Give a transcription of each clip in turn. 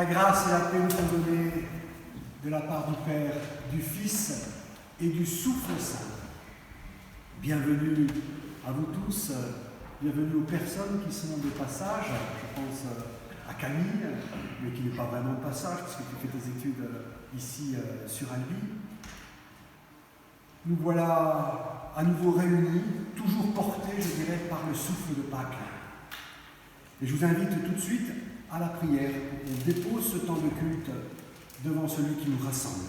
La grâce et la paix nous sont données de la part du Père, du Fils et du Souffle Saint. Bienvenue à vous tous, bienvenue aux personnes qui sont de passage. Je pense à Camille, mais qui n'est pas vraiment de passage, puisque tu fais tes études ici sur Albi. Nous voilà à nouveau réunis, toujours portés, je dirais, par le souffle de Pâques. Et je vous invite tout de suite à la prière. On dépose ce temps de culte devant celui qui nous rassemble.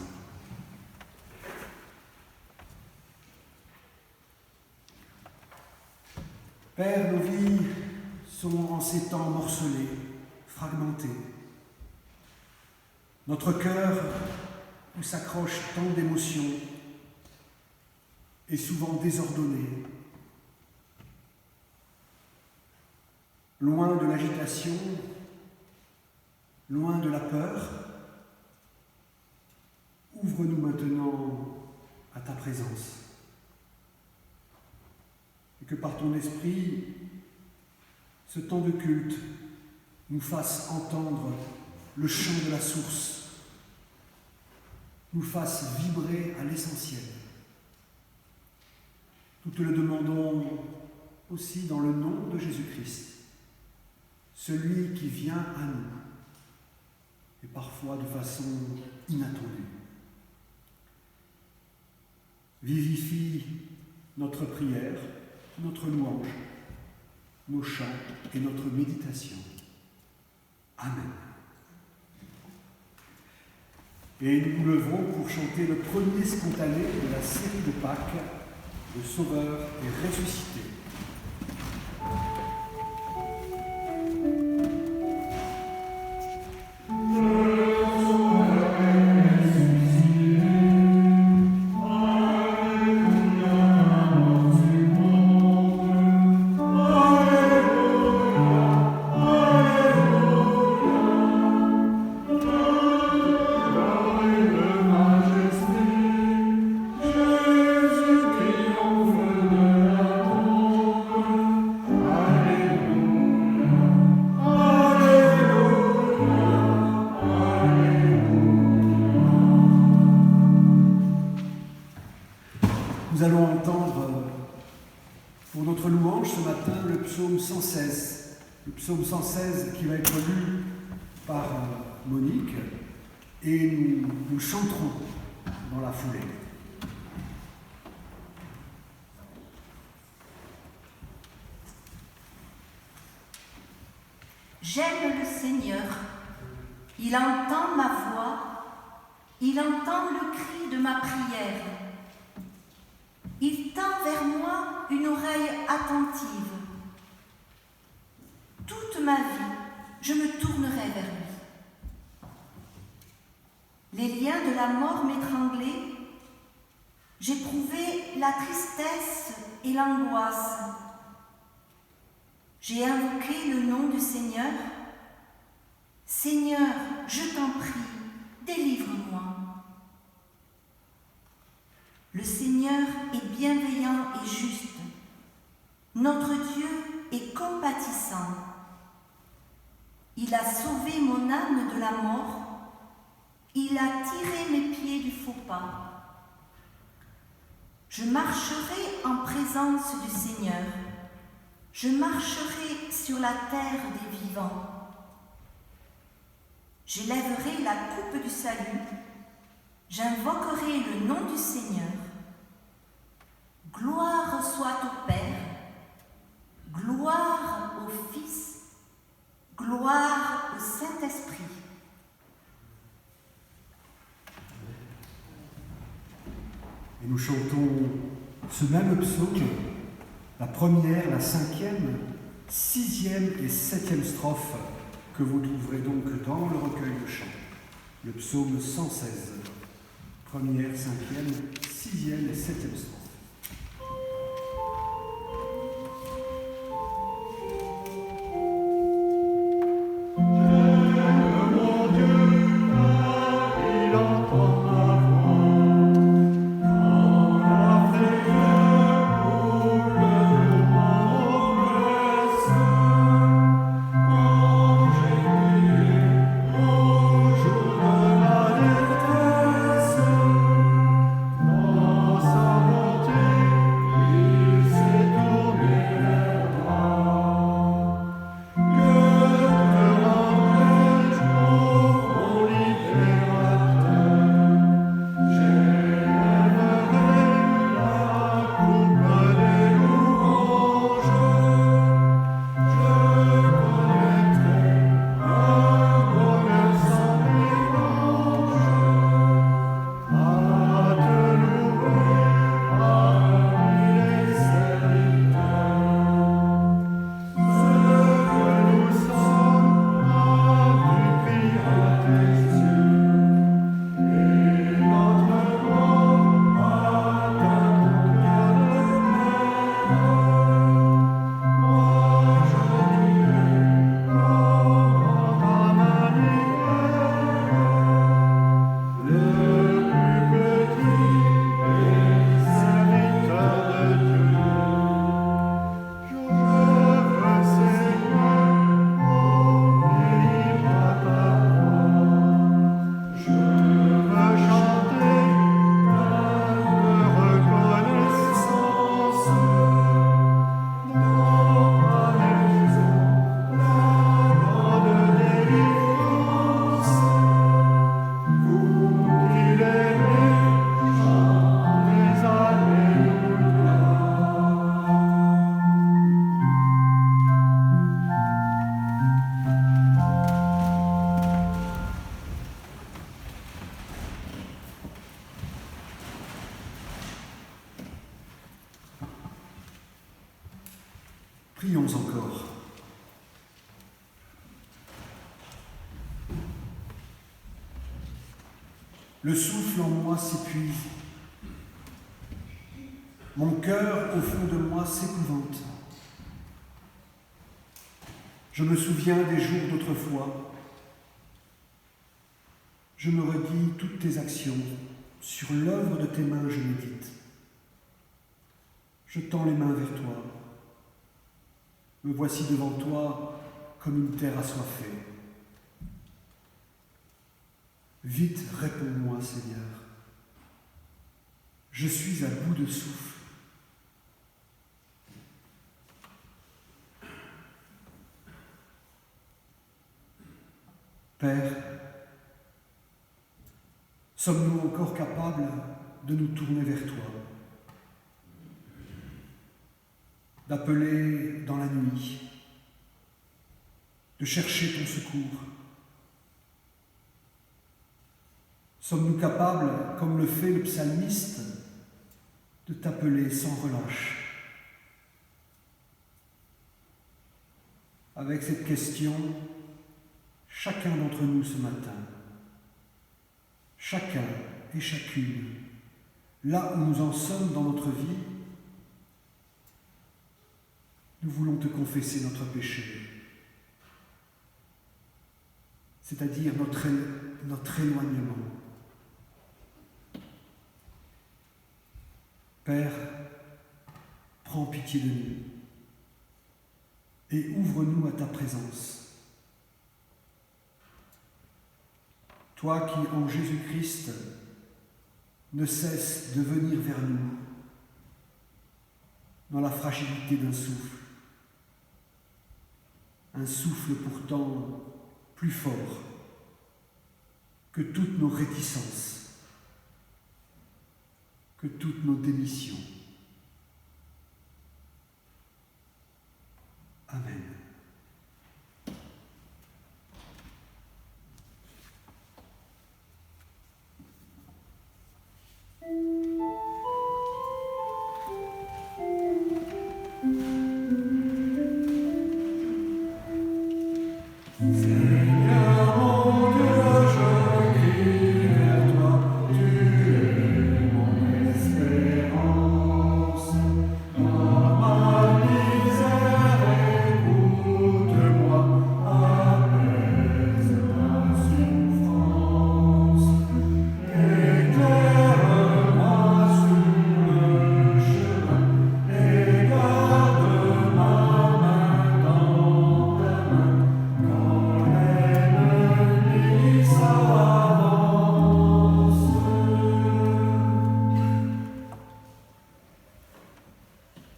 Père, nos vies sont en ces temps morcelées, fragmentées. Notre cœur, où s'accrochent tant d'émotions, est souvent désordonné. Loin de l'agitation, loin de la peur, ouvre-nous maintenant à ta présence. Et que par ton esprit, ce temps de culte nous fasse entendre le chant de la source, nous fasse vibrer à l'essentiel. Nous te le demandons aussi dans le nom de Jésus-Christ, celui qui vient à nous, et parfois de façon inattendue. Vivifie notre prière, notre louange, nos chants et notre méditation. Amen. Et nous nous levons pour chanter le premier spontané de la série de Pâques, le Sauveur est ressuscité. Nous allons entendre pour notre louange ce matin le psaume 116. Le psaume 116 qui va être lu par Monique et nous chanterons dans la foulée. J'aime le Seigneur, il entend ma voix, il entend le cri de ma prière. Il tend vers moi une oreille attentive. Toute ma vie, je me tournerai vers lui. Les liens de la mort m'étranglaient, j'éprouvais la tristesse et l'angoisse. J'ai invoqué le nom du Seigneur. Seigneur, je t'en prie, délivre-moi. Le Seigneur est bienveillant et juste. Notre Dieu est compatissant. Il a sauvé mon âme de la mort. Il a tiré mes pieds du faux pas. Je marcherai en présence du Seigneur. Je marcherai sur la terre des vivants. J'élèverai la coupe du salut. J'invoquerai le nom du Seigneur. Gloire soit au Père, gloire au Fils, gloire au Saint-Esprit. Et nous chantons ce même psaume, la première, la cinquième, sixième et septième strophe que vous trouverez donc dans le recueil de chants. Le psaume 116, première, cinquième, sixième et septième strophe. Oh Prions encore. Le souffle en moi s'épuise. Mon cœur, au fond de moi, s'épouvante. Je me souviens des jours d'autrefois. Je me redis toutes tes actions. Sur l'œuvre de tes mains, je médite. Je tends les mains vers toi. Me voici devant toi comme une terre assoiffée. Vite, réponds-moi, Seigneur. Je suis à bout de souffle. Père, sommes-nous encore capables de nous tourner vers toi, d'appeler dans la nuit, de chercher ton secours? Sommes-nous capables, comme le fait le psalmiste, de t'appeler sans relâche? Avec cette question, chacun d'entre nous ce matin, chacun et chacune, là où nous en sommes dans notre vie, nous voulons te confesser notre péché, c'est-à-dire notre éloignement. Père, prends pitié de nous et ouvre-nous à ta présence. Toi qui, en Jésus-Christ, ne cesses de venir vers nous dans la fragilité d'un souffle pourtant plus fort que toutes nos réticences, que toutes nos démissions. Amen.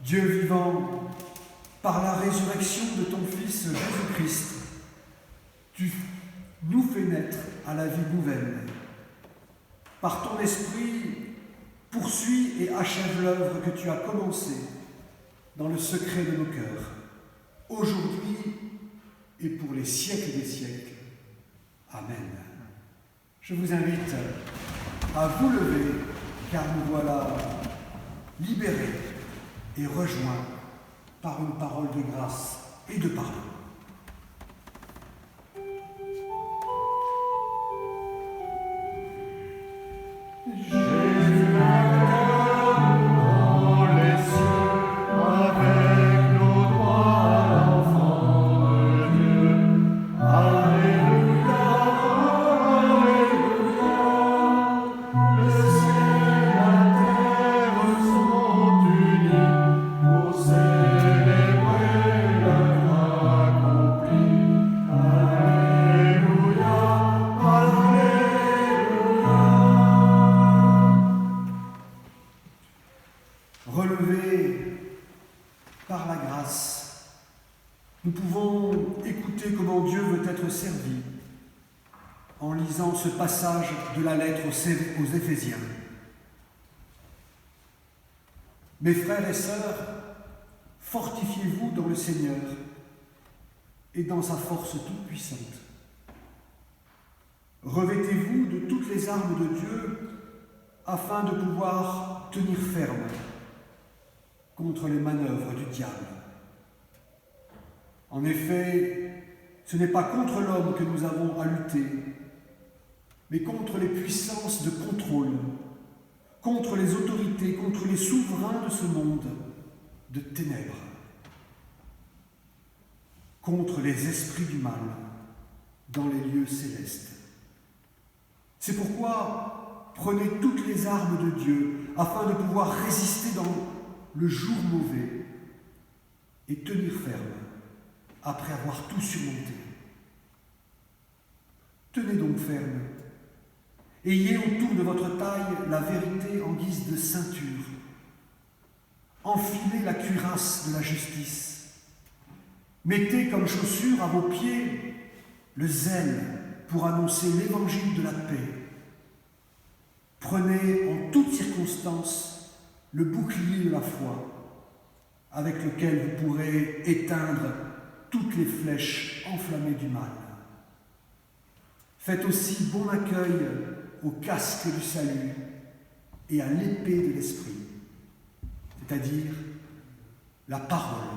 Dieu vivant, par la résurrection de ton Fils Jésus-Christ, tu nous fais naître à la vie nouvelle. Par ton esprit, poursuis et achève l'œuvre que tu as commencée dans le secret de nos cœurs, aujourd'hui et pour les siècles des siècles. Amen. Je vous invite à vous lever, car nous voilà libérés et rejoints par une parole de grâce et de pardon. Relevés par la grâce, nous pouvons écouter comment Dieu veut être servi en lisant ce passage de la lettre aux Éphésiens. Mes frères et sœurs, fortifiez-vous dans le Seigneur et dans sa force toute puissante. Revêtez-vous de toutes les armes de Dieu afin de pouvoir tenir ferme contre les manœuvres du diable. En effet, ce n'est pas contre l'homme que nous avons à lutter, mais contre les puissances de contrôle, contre les autorités, contre les souverains de ce monde de ténèbres, contre les esprits du mal dans les lieux célestes. C'est pourquoi prenez toutes les armes de Dieu afin de pouvoir résister dans le jour mauvais et tenir ferme après avoir tout surmonté. Tenez donc ferme. Ayez autour de votre taille la vérité en guise de ceinture. Enfilez la cuirasse de la justice. Mettez comme chaussure à vos pieds le zèle pour annoncer l'évangile de la paix. Prenez en toutes circonstances le bouclier de la foi, avec lequel vous pourrez éteindre toutes les flèches enflammées du mal. Faites aussi bon accueil au casque du salut et à l'épée de l'esprit, c'est-à-dire la parole,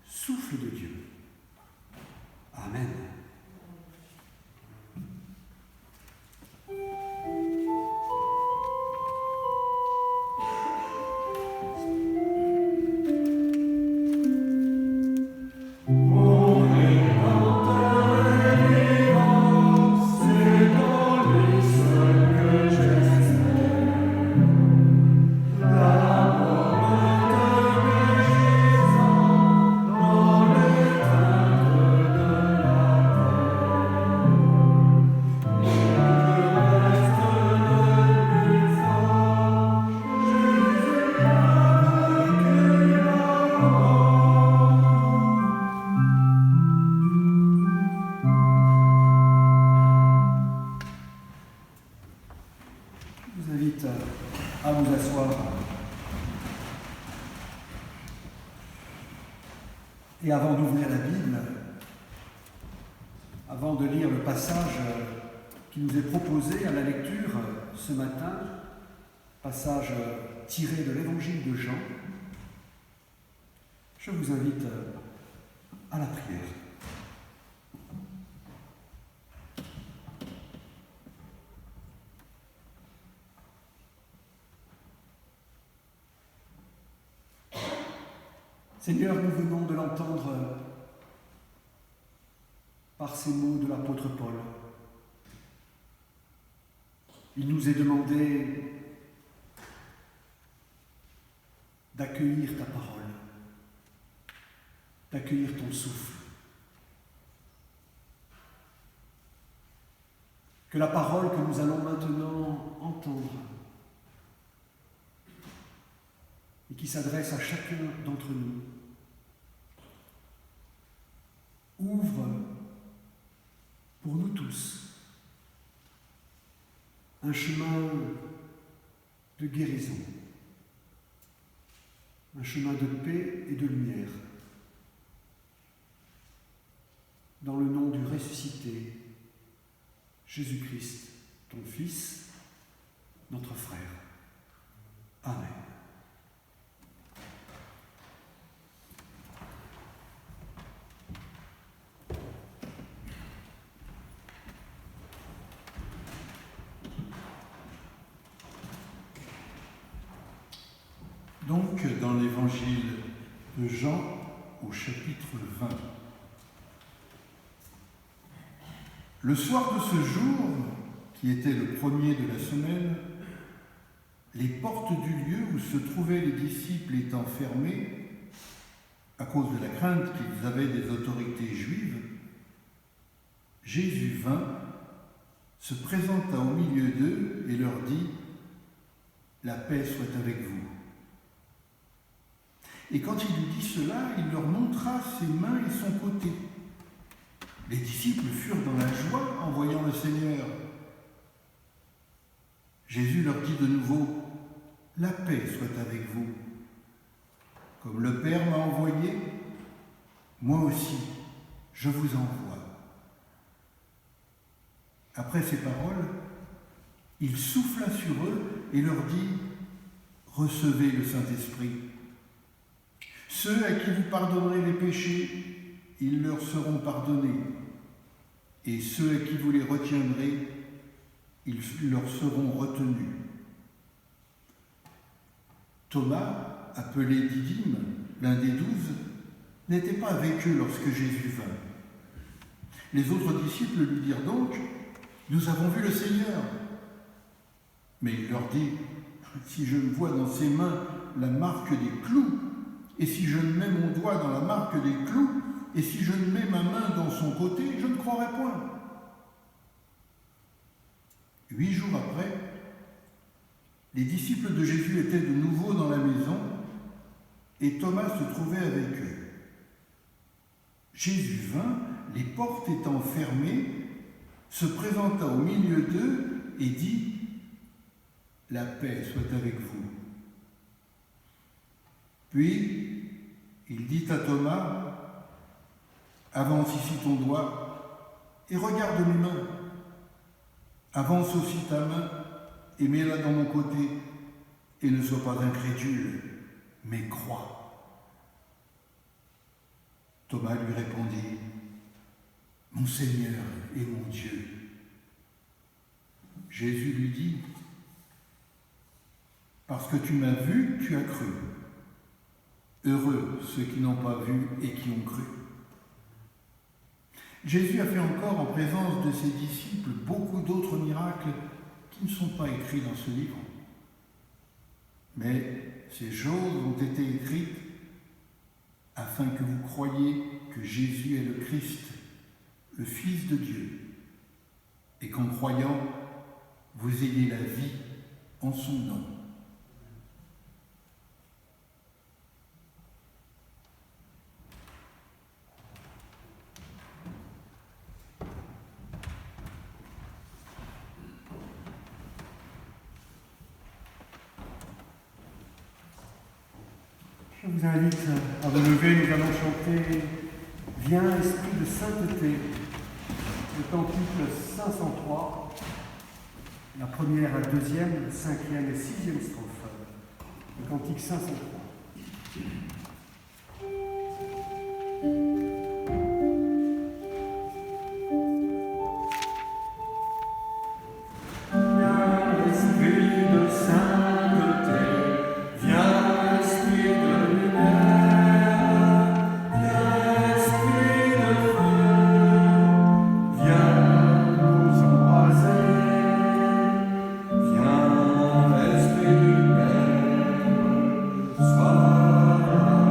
souffle de Dieu. Amen. À vous asseoir. Et avant d'ouvrir la Bible, avant de lire le passage qui nous est proposé à la lecture ce matin, passage tiré de l'Évangile de Jean, je vous invite à la prière. Seigneur, nous venons de l'entendre par ces mots de l'apôtre Paul. Il nous est demandé d'accueillir ta parole, d'accueillir ton souffle. Que la parole que nous allons maintenant entendre et qui s'adresse à chacun d'entre nous ouvre pour nous tous un chemin de guérison, un chemin de paix et de lumière, dans le nom du ressuscité, Jésus-Christ, ton Fils, notre frère. Amen. Donc, dans l'évangile de Jean, au chapitre 20. Le soir de ce jour, qui était le premier de la semaine, les portes du lieu où se trouvaient les disciples étant fermées, à cause de la crainte qu'ils avaient des autorités juives, Jésus vint, se présenta au milieu d'eux et leur dit « La paix soit avec vous ». Et quand il eut dit cela, il leur montra ses mains et son côté. Les disciples furent dans la joie en voyant le Seigneur. Jésus leur dit de nouveau, « La paix soit avec vous. Comme le Père m'a envoyé, moi aussi, je vous envoie. » Après ces paroles, il souffla sur eux et leur dit, « Recevez le Saint-Esprit. Ceux à qui vous pardonnerez les péchés, ils leur seront pardonnés, et ceux à qui vous les retiendrez, ils leur seront retenus. Thomas, appelé Didyme, l'un des 12, n'était pas avec eux lorsque Jésus vint. Les autres disciples lui dirent donc, « Nous avons vu le Seigneur !» Mais il leur dit, « Si je ne vois dans ses mains la marque des clous, et si je ne mets mon doigt dans la marque des clous, et si je ne mets ma main dans son côté, je ne croirai point. » 8 jours après, les disciples de Jésus étaient de nouveau dans la maison, et Thomas se trouvait avec eux. Jésus vint, les portes étant fermées, se présenta au milieu d'eux et dit « La paix soit avec vous. » Puis, il dit à Thomas « Avance ici ton doigt et regarde mes mains. Avance aussi ta main et mets-la dans mon côté et ne sois pas incrédule, mais crois. » Thomas lui répondit « Mon Seigneur et mon Dieu. » Jésus lui dit « Parce que tu m'as vu, tu as cru. Heureux ceux qui n'ont pas vu et qui ont cru. » Jésus a fait encore en présence de ses disciples beaucoup d'autres miracles qui ne sont pas écrits dans ce livre. Mais ces choses ont été écrites afin que vous croyiez que Jésus est le Christ, le Fils de Dieu, et qu'en croyant, vous ayez la vie en son nom. Je vous invite à vous lever, nous allons chanter « Viens, Esprit de sainteté », le cantique 503, la première, la deuxième, la cinquième et sixième strophe, le cantique 503. Sois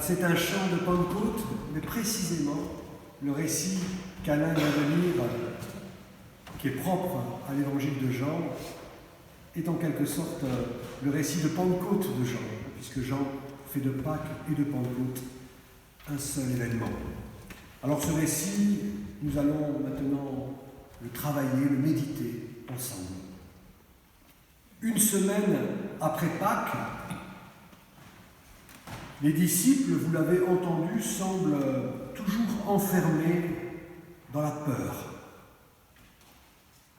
c'est un chant de Pentecôte, mais précisément le récit qu'Alain vient de lire, qui est propre à l'évangile de Jean, est en quelque sorte le récit de Pentecôte de Jean, puisque Jean fait de Pâques et de Pentecôte un seul événement. Alors ce récit, nous allons maintenant le travailler, le méditer ensemble. Une semaine après Pâques, les disciples, vous l'avez entendu, semblent toujours enfermés dans la peur,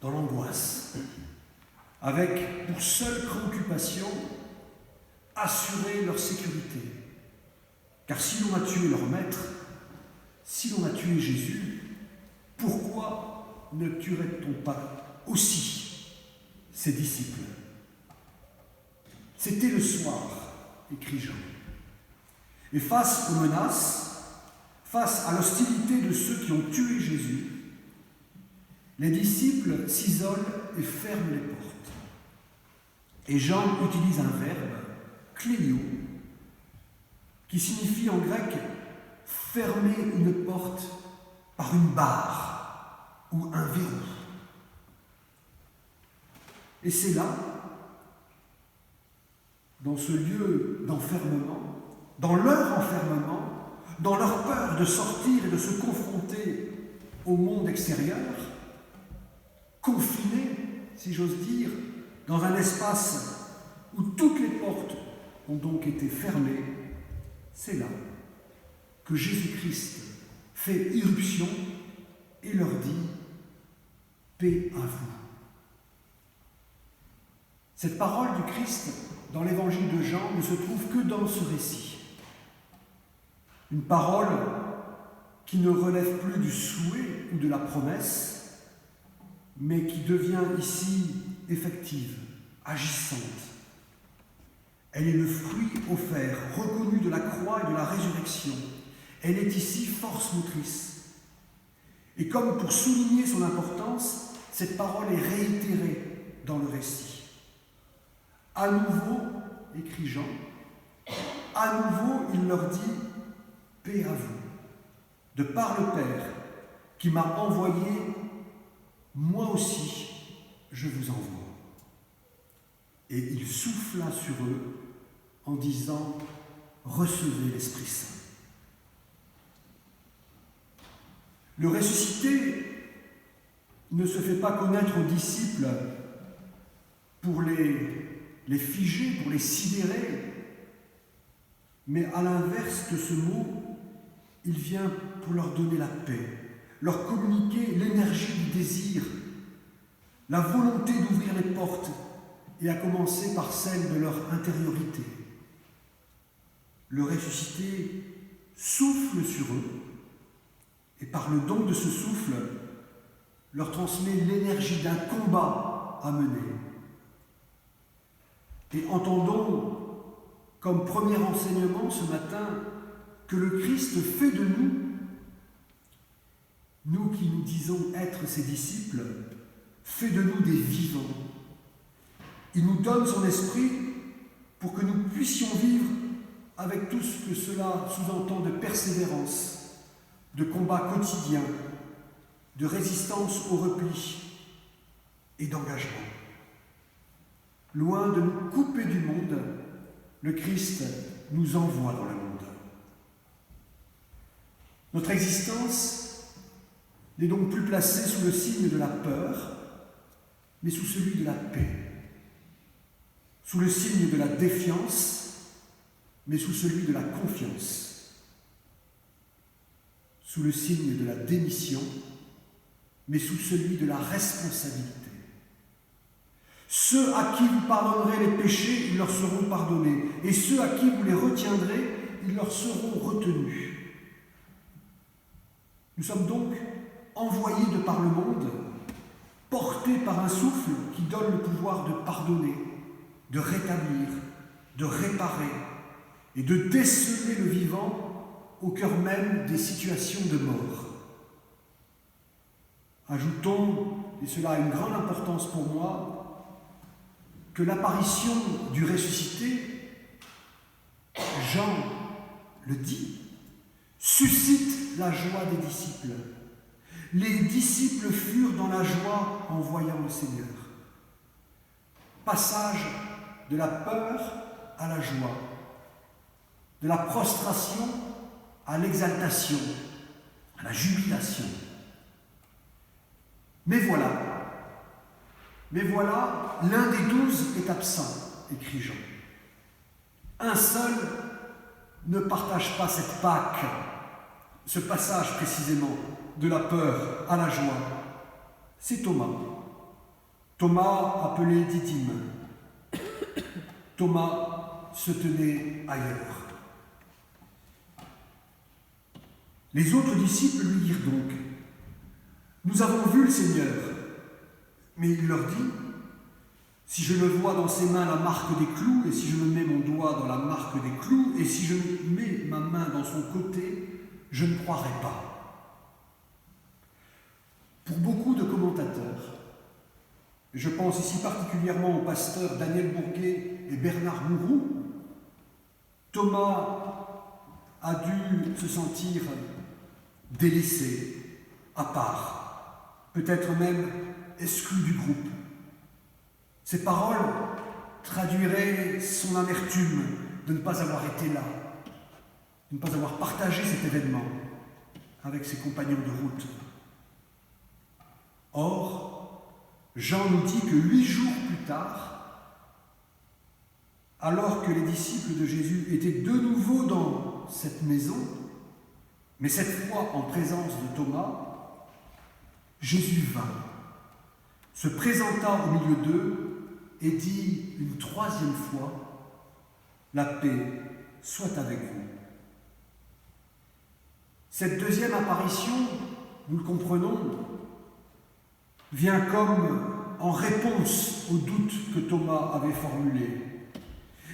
dans l'angoisse, avec pour seule préoccupation assurer leur sécurité. Car si l'on a tué leur maître, si l'on a tué Jésus, pourquoi ne tuerait-on pas aussi ses disciples? C'était le soir, écrit Jean. Et face aux menaces, face à l'hostilité de ceux qui ont tué Jésus, les disciples s'isolent et ferment les portes. Et Jean utilise un verbe, kléio, qui signifie en grec fermer une porte par une barre ou un verrou. Et c'est là, dans ce lieu d'enfermement, dans leur enfermement, dans leur peur de sortir et de se confronter au monde extérieur, confinés, si j'ose dire, dans un espace où toutes les portes ont donc été fermées, c'est là que Jésus-Christ fait irruption et leur dit « Paix à vous ». Cette parole du Christ dans l'évangile de Jean ne se trouve que dans ce récit. Une parole qui ne relève plus du souhait ou de la promesse, mais qui devient ici effective, agissante. Elle est le fruit offert, reconnu de la croix et de la résurrection. Elle est ici force motrice. Et comme pour souligner son importance, cette parole est réitérée dans le récit. À nouveau, écrit Jean, à nouveau il leur dit « Paix à vous, de par le Père qui m'a envoyé, moi aussi je vous envoie. » Et il souffla sur eux en disant « Recevez l'Esprit Saint ». Le ressuscité ne se fait pas connaître aux disciples pour les figer, pour les sidérer, mais à l'inverse de ce mot, il vient pour leur donner la paix, leur communiquer l'énergie du désir, la volonté d'ouvrir les portes, et à commencer par celle de leur intériorité. Le ressuscité souffle sur eux, et par le don de ce souffle, leur transmet l'énergie d'un combat à mener. Et entendons comme premier enseignement ce matin que le Christ fait de nous qui nous disons être ses disciples, fait de nous des vivants. Il nous donne son esprit pour que nous puissions vivre avec tout ce que cela sous-entend de persévérance, de combat quotidien, de résistance au repli et d'engagement. Loin de nous couper du monde, le Christ nous envoie dans le monde. Notre existence n'est donc plus placée sous le signe de la peur, mais sous celui de la paix, sous le signe de la défiance, mais sous celui de la confiance, sous le signe de la démission, mais sous celui de la responsabilité. Ceux à qui vous pardonnerez les péchés, ils leur seront pardonnés, et ceux à qui vous les retiendrez, ils leur seront retenus. Nous sommes donc envoyés de par le monde, portés par un souffle qui donne le pouvoir de pardonner, de rétablir, de réparer et de déceler le vivant au cœur même des situations de mort. Ajoutons, et cela a une grande importance pour moi, que l'apparition du ressuscité, Jean le dit, suscite la joie des disciples. Les disciples furent dans la joie en voyant le Seigneur. Passage de la peur à la joie, de la prostration à l'exaltation, à la jubilation. Mais voilà, l'un des 12 est absent, écrit Jean. Un seul ne partage pas cette Pâque, ce passage précisément de la peur à la joie. C'est Thomas. Thomas appelé Didyme. Thomas se tenait ailleurs. Les autres disciples lui dirent donc: nous avons vu le Seigneur. Mais il leur dit: si je ne vois dans ses mains la marque des clous, et si je me mets mon doigt dans la marque des clous, et si je mets ma main dans son côté, je ne croirai pas. Pour beaucoup de commentateurs, je pense ici particulièrement aux pasteurs Daniel Bourguet et Bernard Mouroux, Thomas a dû se sentir délaissé, à part, peut-être même exclu du groupe. Ces paroles traduiraient son amertume de ne pas avoir été là, de ne pas avoir partagé cet événement avec ses compagnons de route. Or, Jean nous dit que 8 jours plus tard, alors que les disciples de Jésus étaient de nouveau dans cette maison, mais cette fois en présence de Thomas, Jésus vint, se présenta au milieu d'eux et dit une 3e fois: la paix soit avec vous. Cette 2e apparition, nous le comprenons, vient comme en réponse au doute que Thomas avait formulé.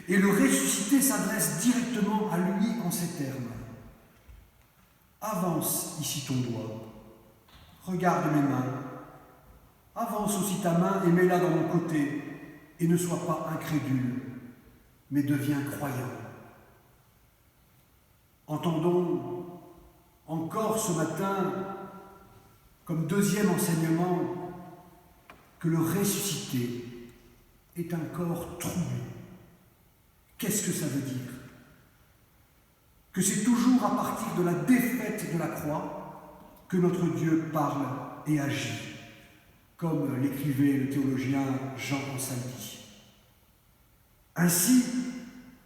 Et le ressuscité s'adresse directement à lui en ces termes: avance ici ton doigt, regarde mes mains, avance aussi ta main et mets-la dans mon côté, et ne sois pas incrédule, mais deviens croyant. Entendons encore ce matin, comme 2e enseignement, que le ressuscité est un corps troublé. Qu'est-ce que ça veut dire? Que c'est toujours à partir de la défaite de la croix que notre Dieu parle et agit, comme l'écrivait le théologien Jean Ansaldi. Ainsi,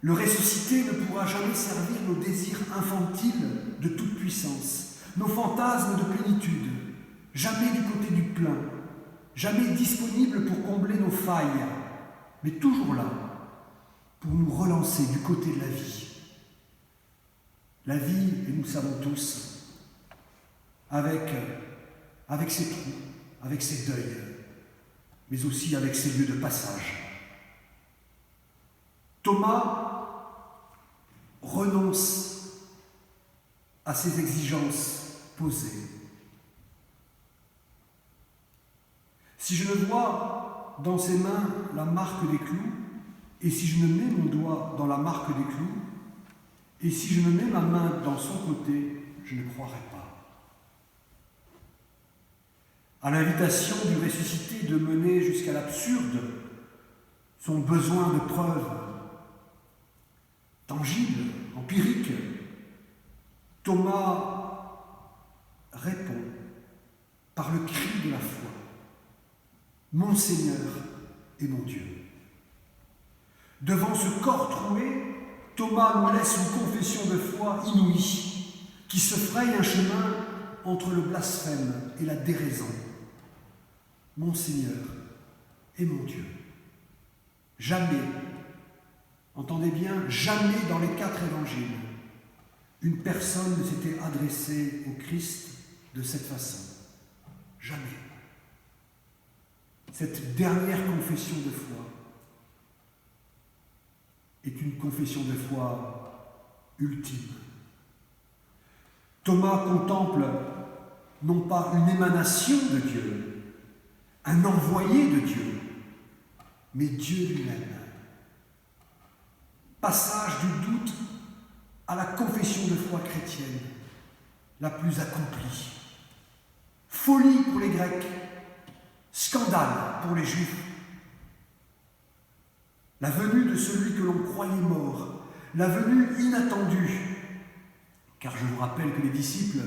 le ressuscité ne pourra jamais servir nos désirs infantiles de toute puissance, nos fantasmes de plénitude, jamais du côté du plein, jamais disponible pour combler nos failles, mais toujours là pour nous relancer du côté de la vie. La vie, et nous le savons tous, avec ses trous, avec ses deuils, mais aussi avec ses lieux de passage. Thomas renonce à ses exigences posées. Si je ne vois dans ses mains la marque des clous, et si je ne mets mon doigt dans la marque des clous, et si je ne mets ma main dans son côté, je ne croirai pas. À l'invitation du ressuscité de mener jusqu'à l'absurde son besoin de preuves tangibles, empiriques, Thomas répond par le cri de la foi: mon Seigneur et mon Dieu. Devant ce corps troué, Thomas nous laisse une confession de foi inouïe qui se fraye un chemin entre le blasphème et la déraison. Mon Seigneur et mon Dieu. Jamais, entendez bien, jamais dans les 4 évangiles, une personne ne s'était adressée au Christ de cette façon. Jamais. Cette dernière confession de foi est une confession de foi ultime. Thomas contemple non pas une émanation de Dieu, un envoyé de Dieu, mais Dieu lui-même. Passage du doute à la confession de foi chrétienne la plus accomplie. Folie pour les Grecs, scandale pour les Juifs. La venue de celui que l'on croyait mort, la venue inattendue, car je vous rappelle que les disciples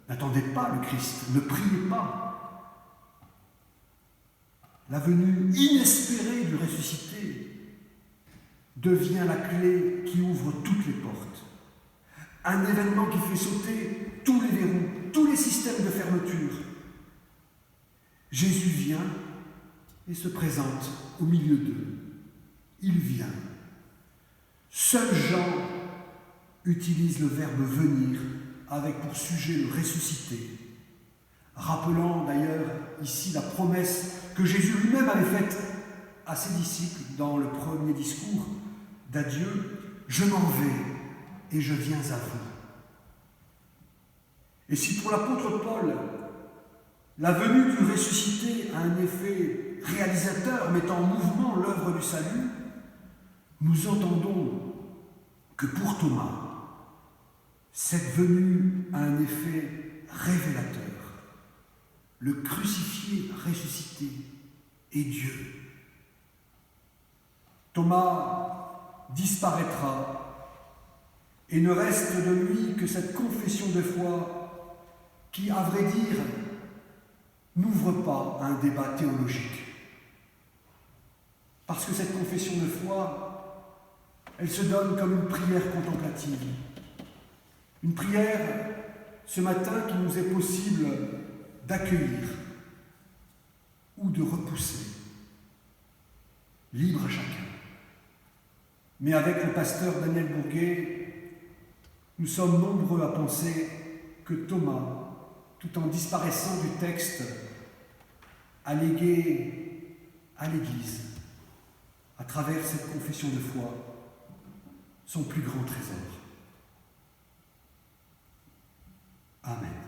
n'attendaient pas le Christ, ne priaient pas. La venue inespérée du ressuscité devient la clé qui ouvre toutes les portes. Un événement qui fait sauter tous les verrous, tous les systèmes de fermeture. Jésus vient et se présente au milieu d'eux. Il vient. Seul Jean utilise le verbe venir avec pour sujet le ressuscité, rappelant d'ailleurs ici la promesse que Jésus lui-même avait faite à ses disciples dans le premier discours d'adieu. Je m'en vais et je viens à vous. Et si pour l'apôtre Paul, la venue du ressuscité a un effet réalisateur mettant en mouvement l'œuvre du salut, nous entendons que pour Thomas, cette venue a un effet révélateur. Le crucifié ressuscité est Dieu. Thomas disparaîtra et ne reste de lui que cette confession de foi qui, à vrai dire, n'ouvre pas à un débat théologique. Parce que cette confession de foi, elle se donne comme une prière contemplative. Une prière, ce matin, qui nous est possible d'accueillir ou de repousser. Libre à chacun. Mais avec le pasteur Daniel Bourguet, nous sommes nombreux à penser que Thomas, tout en disparaissant du texte, a légué à l'Église, à travers cette confession de foi, son plus grand trésor. Amen.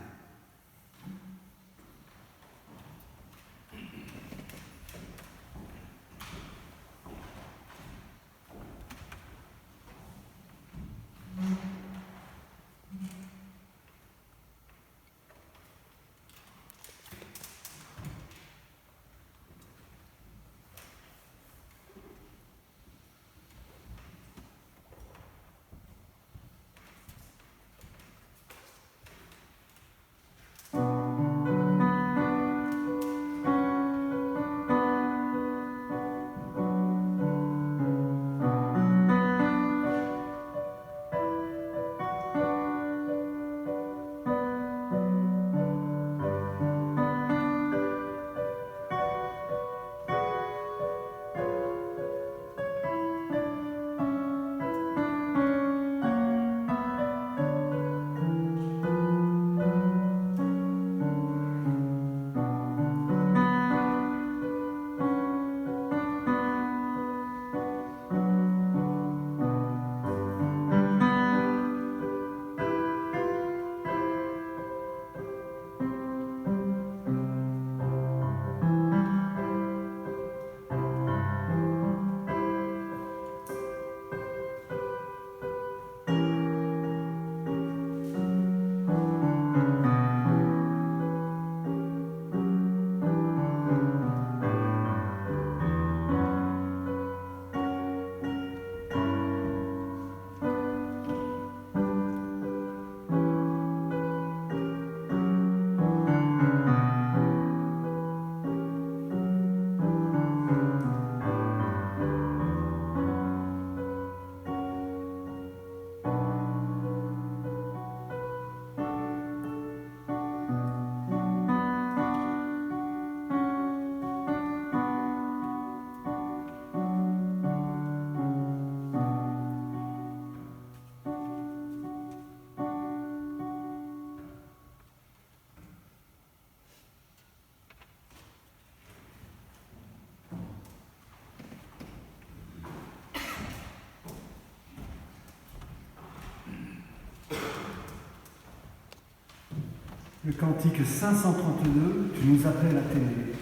Le cantique 532, tu nous appelles à t'aimer.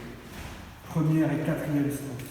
Première et quatrième strophe.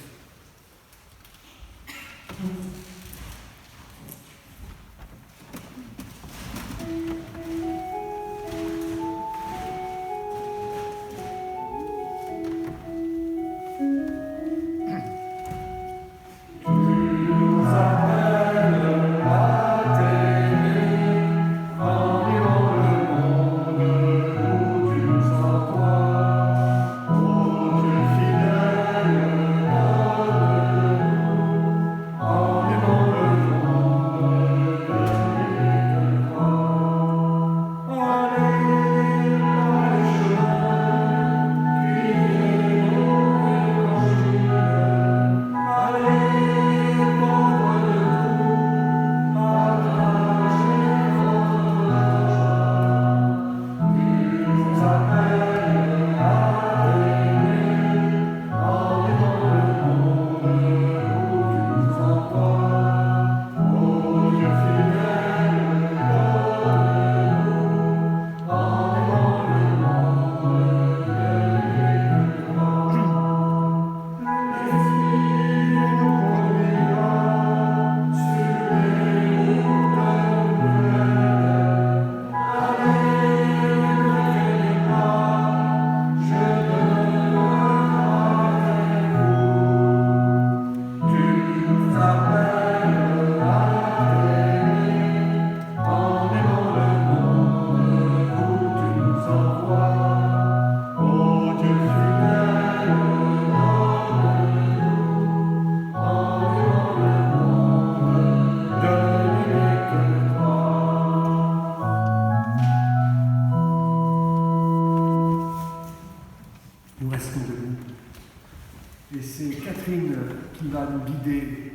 doctrine qui va nous guider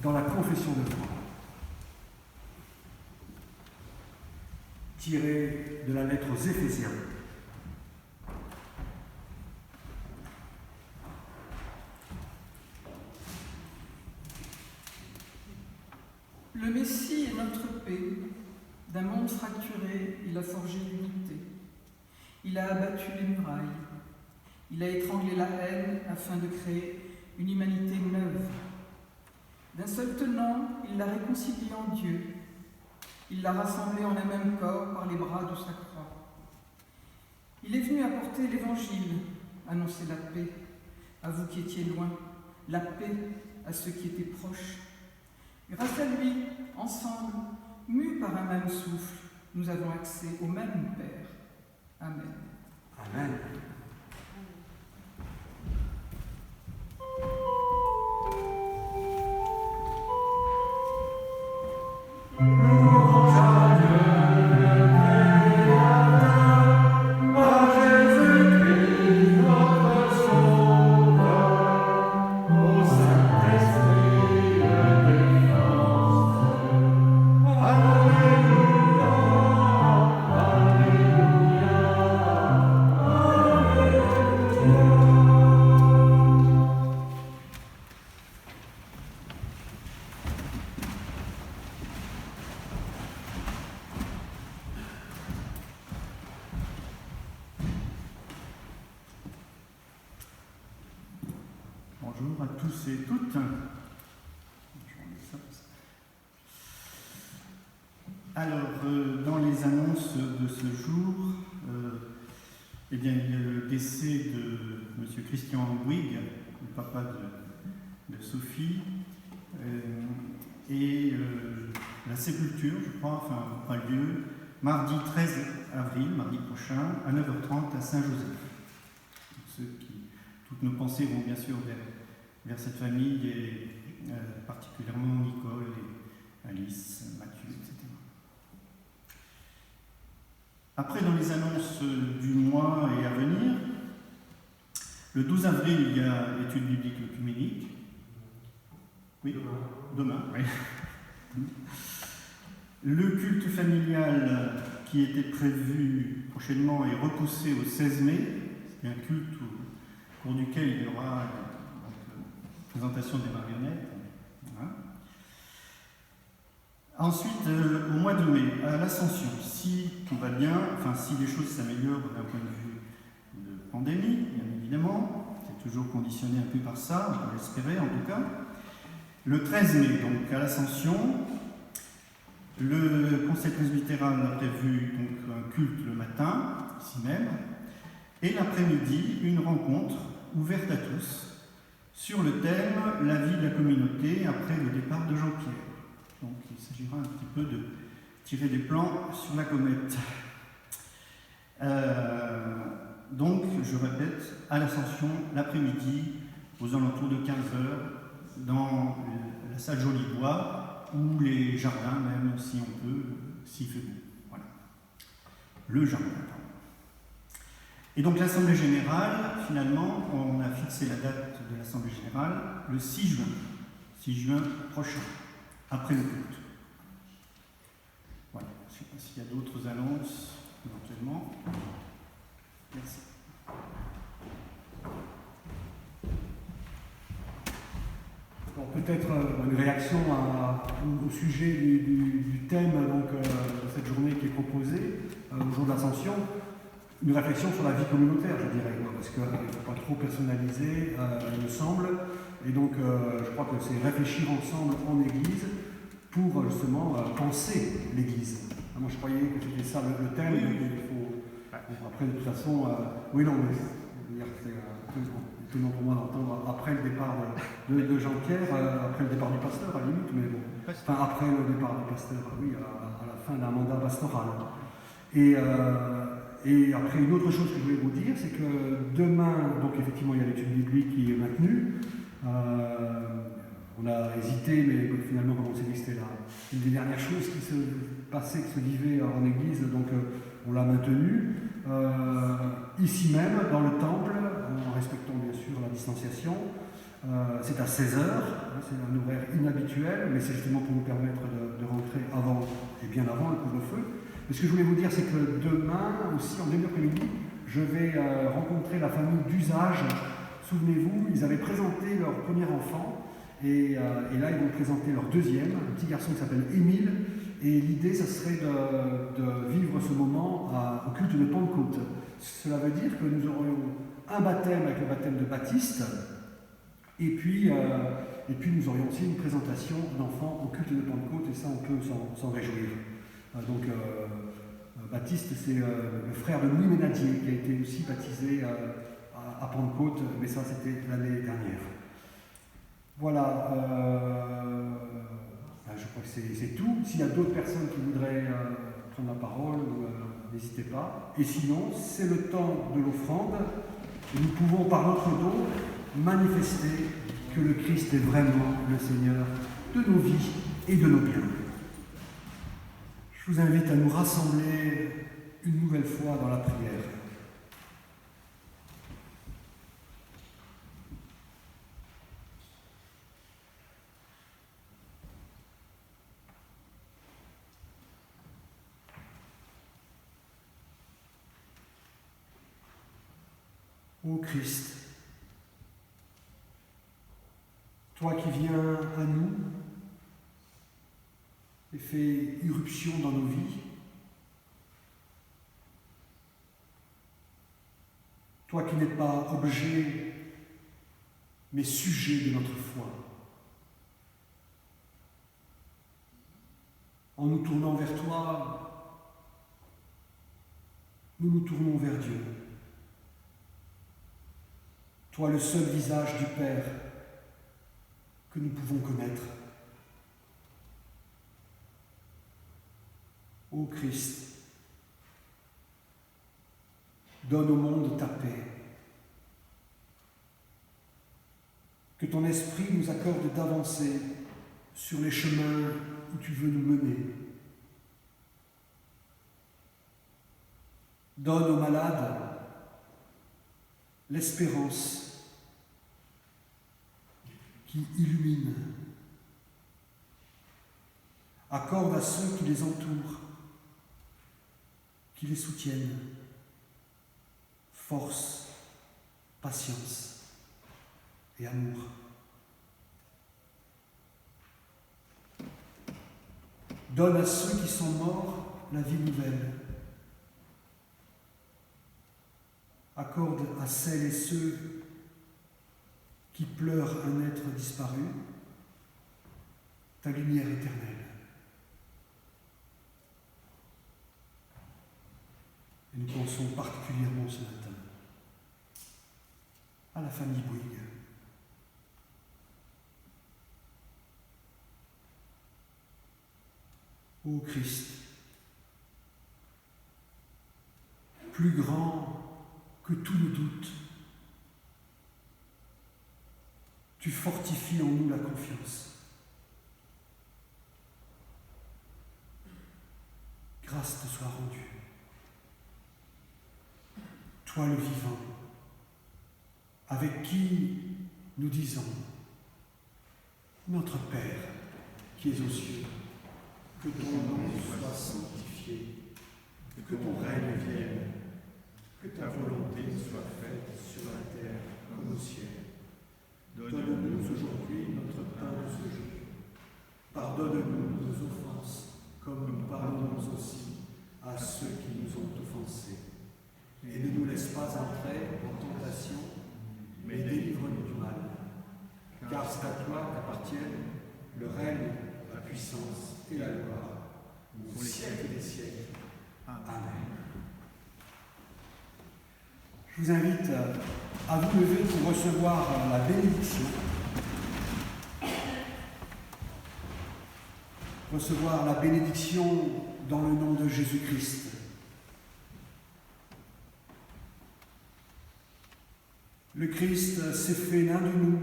dans la confession de foi, tirée de la lettre aux Éphésiens. Le Messie est notre paix. D'un monde fracturé, il a forgé l'unité. Il a abattu les murailles. Il a étranglé la haine afin de créer une humanité neuve. D'un seul tenant, il l'a réconcilié en Dieu. Il l'a rassemblé en un même corps par les bras de sa croix. Il est venu apporter l'Évangile, annoncer la paix à vous qui étiez loin, la paix à ceux qui étaient proches. Grâce à lui, ensemble, mus par un même souffle, nous avons accès au même Père. Amen. Amen. Bonjour à tous et toutes. Alors, dans les annonces de ce jour, eh bien, il y a le décès de M. Christian Bouygues, le papa de Sophie, et la sépulture, je crois, aura lieu mardi 13 avril, mardi prochain, à 9h30 à Saint-Joseph. Toutes nos pensées vont bien sûr vers cette famille, et particulièrement Nicole et Alice, Mathieu, etc. Après, dans les annonces du mois et à venir, le 12 avril, il y a l'étude biblique œcuménique. Oui, demain, oui. Le culte familial qui était prévu prochainement est repoussé au 16 mai. C'est un culte au cours duquel il y aura présentation des marionnettes. Voilà. Ensuite, au mois de mai, à l'Ascension, si tout va bien, enfin si les choses s'améliorent d'un point de vue de pandémie, bien évidemment, c'est toujours conditionné un peu par ça, on peut l'espérer en tout cas. Le 13 mai, donc à l'Ascension, le Conseil presbytéral a prévu donc un culte le matin, ici même, et l'après-midi, une rencontre ouverte à tous sur le thème « La vie de la communauté après le départ de Jean-Pierre ». Donc il s'agira un petit peu de tirer des plans sur la comète. Donc, je répète, à l'Ascension, l'après-midi, aux alentours de 15h, dans la salle Jolibois, ou les jardins même, si on peut, s'il fait beau. Voilà. Le jardin, pardon. Et donc l'Assemblée Générale, finalement, on a fixé la date de l'Assemblée Générale le 6 juin prochain, après le culte. Voilà, je ne sais pas s'il y a d'autres annonces, éventuellement. Merci. Alors, peut-être une réaction au sujet du thème donc, de cette journée qui est proposée, au jour de l'Ascension. Une réflexion sur la vie communautaire, je dirais, parce qu'il ne faut pas trop personnaliser, il me semble. Et donc, je crois que c'est réfléchir ensemble en Église pour justement penser l'Église. Moi, je croyais que c'était ça le thème. Oui. Il faut, après, de toute façon, oui, non, mais c'est étonnant pour moi d'entendre après le départ de Jean-Pierre, après le départ du pasteur, à la limite, mais bon, enfin, après le départ du pasteur, oui, à la fin d'un mandat pastoral. Et après, une autre chose que je voulais vous dire, c'est que demain, donc effectivement, il y a l'étude biblique qui est maintenue. On a hésité, mais finalement, comme on s'est dit, c'était une des dernières choses qui se passaient, qui se vivaient en Église, donc on l'a maintenue. Ici même, dans le temple, en respectant bien sûr la distanciation, C'est à 16h, c'est un horaire inhabituel, mais c'est justement pour nous permettre de rentrer avant et bien avant le couvre-feu. Mais ce que je voulais vous dire, c'est que demain aussi, en début d'après-midi, je vais rencontrer la famille d'usage. Souvenez-vous, ils avaient présenté leur premier enfant, et là ils vont présenter leur deuxième, un petit garçon qui s'appelle Émile, et l'idée, ça serait de vivre ce moment au culte de Pentecôte. Cela veut dire que nous aurions un baptême avec le baptême de Baptiste, et puis nous aurions aussi une présentation d'enfants au culte de Pentecôte, et ça on peut s'en réjouir. Baptiste, c'est le frère de Louis Ménadier, qui a été aussi baptisé à Pentecôte, mais ça c'était l'année dernière. Voilà, je crois que c'est tout. S'il y a d'autres personnes qui voudraient prendre la parole, n'hésitez pas. Et sinon, c'est le temps de l'offrande, et nous pouvons par notre don manifester que le Christ est vraiment le Seigneur de nos vies et de nos biens. Je vous invite à nous rassembler une nouvelle fois dans la prière. Ô Christ, toi qui viens à nous et fais irruption dans nos vies, toi qui n'es pas objet mais sujet de notre foi, en nous tournant vers toi, nous nous tournons vers Dieu. Toi, le seul visage du Père que nous pouvons connaître. Ô Christ, donne au monde ta paix. Que ton esprit nous accorde d'avancer sur les chemins où tu veux nous mener. Donne aux malades l'espérance qui illumine. Accorde à ceux qui les entourent, qui les soutiennent, force, patience et amour. Donne à ceux qui sont morts la vie nouvelle. Accorde à celles et ceux qui pleurent un être disparu ta lumière éternelle. Et nous pensons particulièrement ce matin à la famille Bouygues. Ô Christ, plus grand que tous nos doutes, tu fortifies en nous la confiance. Grâce te soit rendue. Toi le vivant, avec qui nous disons, notre Père qui es aux cieux, que ton nom soit sanctifié, que ton règne vienne, que ta volonté soit faite sur la terre comme au ciel. Donne-nous aujourd'hui notre pain de ce jour. Pardonne-nous nos offenses, comme nous pardonnons aussi à ceux qui nous ont offensés. Et ne nous laisse pas entrer en tentation, mais délivre-nous du mal. Car c'est à toi qu'appartiennent le règne, la puissance et la gloire, au siècle des siècles. Amen. Je vous invite à vous lever pour recevoir la bénédiction. Recevoir la bénédiction dans le nom de Jésus-Christ. Le Christ s'est fait l'un de nous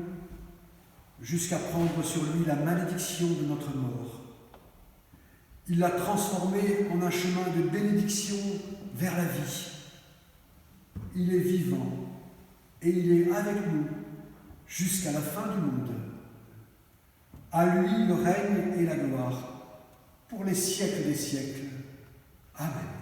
jusqu'à prendre sur lui la malédiction de notre mort. Il l'a transformé en un chemin de bénédiction vers la vie. Il est vivant et il est avec nous jusqu'à la fin du monde. À lui le règne et la gloire, pour les siècles des siècles. Amen.